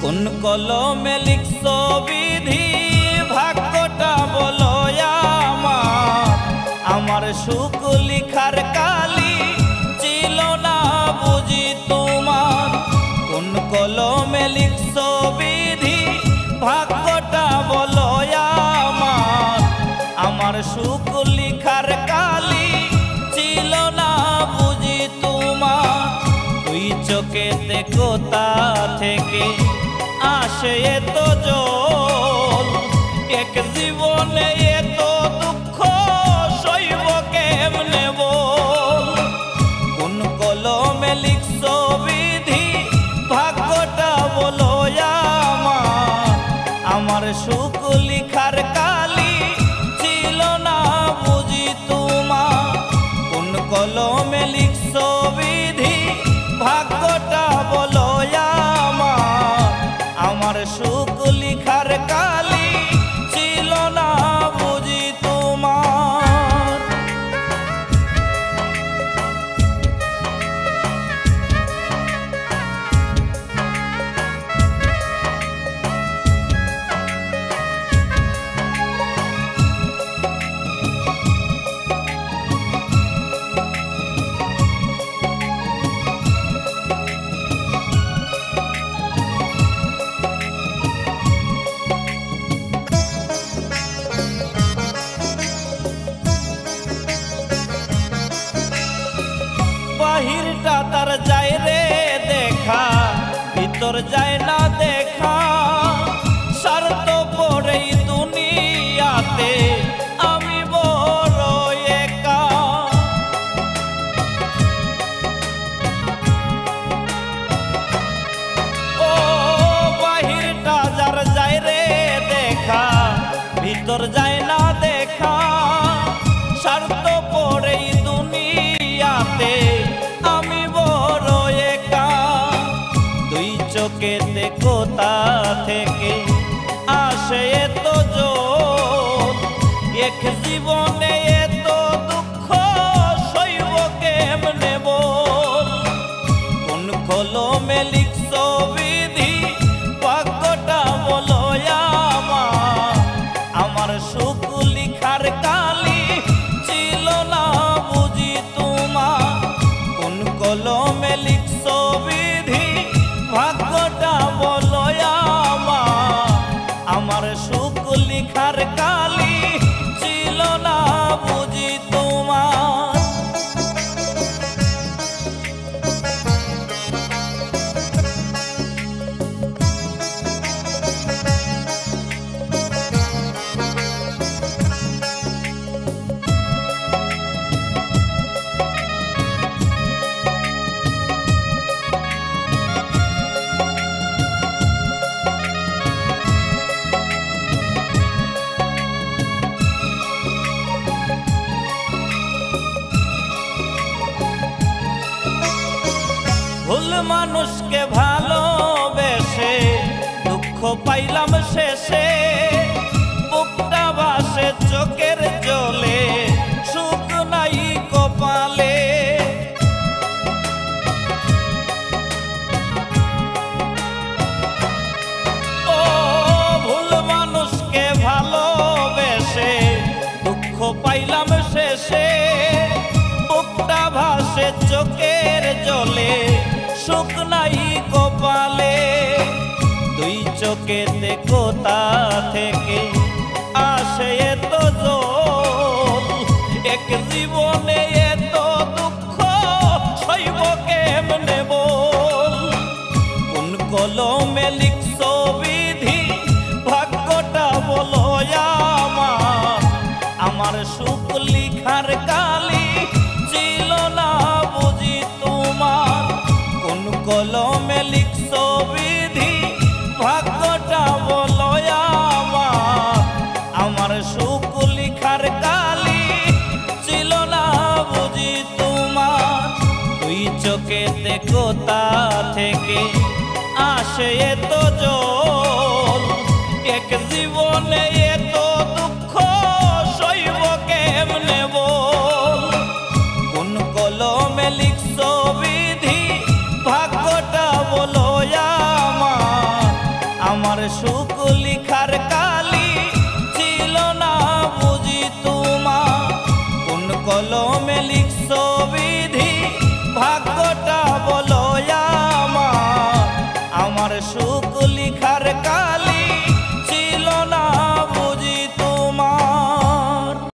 কোন কলমে লিখছো বিধি ভাগ্যটা বলো আমার সুখ লিখার কালি ছিল না বুঝি তোমার। কোন কলমে লিখছো বিধি ভাগ্যটা বলো আমার সুখ লিখার কালি ছিল না বুঝি তোমার। তুই চোখেতে কোথা থেকে আসে এত জল, এক জীবনে এত দুঃখ সইব কেমনে বল। কোন কলমে লিখছো বিধি ভাগ্যটা বলো আমার সুখ লিখার কালি ছিল না বুঝি তোমার। কোন কলমে লিখছো বিধি ভাগ্যটা বলো আমার সুখ লিখার কালি ছিল না বুঝি তোমার। বাহিরটা তার যায় রে দেখা, ভিতর যায় না দেখা। স্বার্থ পড়েই দুনিয়াতে আমি বড় একা। ও বাহিরটা যার যায় রে দেখা, ভিতর যায় না দেখা। স্বার্থ পড়েই দুনিয়াতে আমি বড় একা। দুই চোখেতে কোথা থেকে আসে এত জোর, এক জীবনে এত দুঃখ সইব কেমনে বল। কোন কলমে লিখছো বিধি ভাগ্যটা বলো আমার সুখ লিখার কালি ছিল না বুঝি তোমার। কোন কলমে লিখছো বিধি ভাগ্যটা বলো আমার সুখ লিখার কালি ছিল না বুঝি তোমার। ভুল মানুষকে ভালোবেসে দুঃখ পাইলাম শেষে। বুকটা বাসে চোখের জলে সুখ নাই কপালে। ও ভুল মানুষকে ভালোবেসে দুঃখ পাইলাম শেষে। বুকটা ভাসে চোখের জলে সুখ নাই কপালে। দুই চোখেতে কোথা থেকে আসে এত জল, এক জীবনে এত দুঃখ সইব কেমনে বল। কোন কলমে লিখছো বিধি ভাগ্যটা বলো আমার সুখ লিখার কালি ছিল না বুঝি তোমার। কোন কলমে লিখছো বিধি ভাগ্যটা বলো আমার সুখ লিখার কালি ছিল না বুঝি তোমার। দুই চোখেতে কোথা থেকে আসে এত জল, এক জীবনে এত দুঃখ সইব কেমনে বল। কোন কলমে লিখছো বিধি ভাগ্যটা বলো আমার সুখ লিখার কালি ছিল না বুঝি তোমার, কোন কলমে